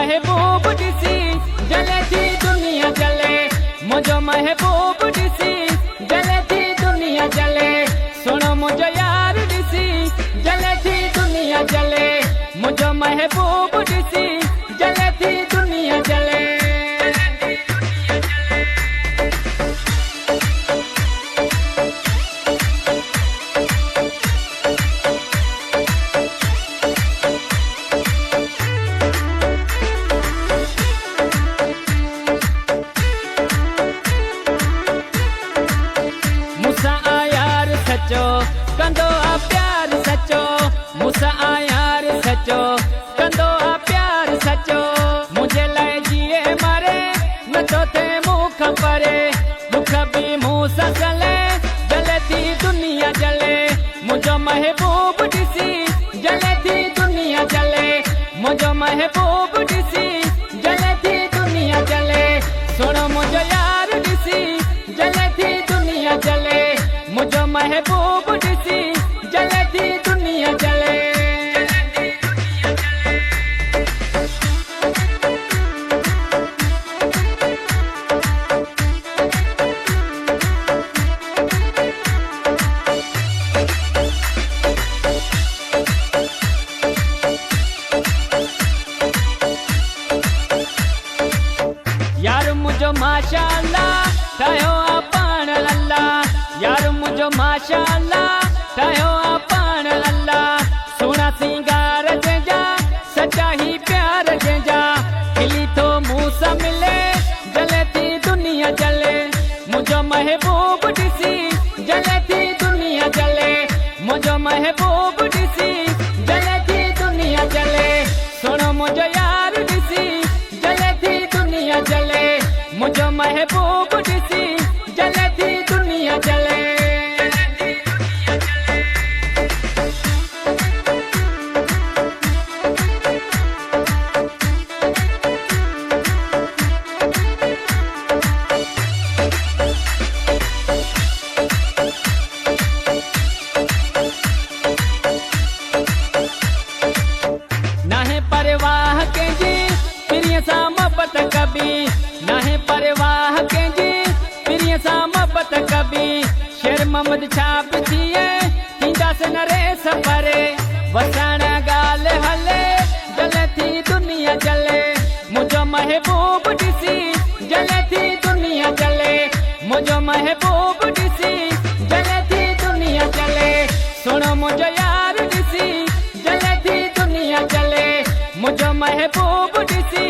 महबूब दिसी जले थी दुनिया जले, मुझो महबूब दिसी जले थी दुनिया जले। सुनो मुझो यार दिसी जले थी दुनिया जले, मुझो महबूब दिसी जले थी दुनिया जले। मूंसां आ यार सचो कंदो आ प्यार सचो, मूंसां आ यार सचो कंदो आ प्यार सचो। मुझे लाइ जिए मरे न तो थे मुख परे, दुख भी मुंह सां जले जले थी दुनिया जले। मुझो महबूब दिसी जले थी दुनिया जले, मुझो महबूब दिसी जले थी दुनिया जले। सुनो मुझो यार दिसी जले थी दुनिया जले, मुझो महबूब दिसी जले थी दुनिया जले। यार मुझो माशाअल्लाह ठायो आ पाण अल्लाह, यार मुझो माशाअल्लाह ठायो आ पाण अल्लाह। सोना सिंगार जंहिंजा सच्चा ही प्यार जंहिंजा, खिली थो मूं सां मिले जले थी दुनिया जले। मुझो महबूब दिसी जले थी दुनिया जले, मुझो महबूब दिसी जले थी दुनिया जले। सुनो मुझो यार दिसी जले थी दुनिया जले, मुझो महबूब दिसी जले थी दुनिया जले। नाहे परवाह कंहिंजी प्रिय सां मोहबत कबी, नाहे परवाह कंहिंजी प्रिय सां मोहबत कबी। शेर मोहम्मद छाप थिए थींदासीं न रेस परे, वसाण ॻाल्हि हले जले थी दुनिया जले। मुझो महबूब दिसी जले थी दुनिया जले, मुझो महबूब दिसी जले थी दुनिया जले। सुनो मुझो यार दिसी जले थी दुनिया जले, मुझो महबूब दिसी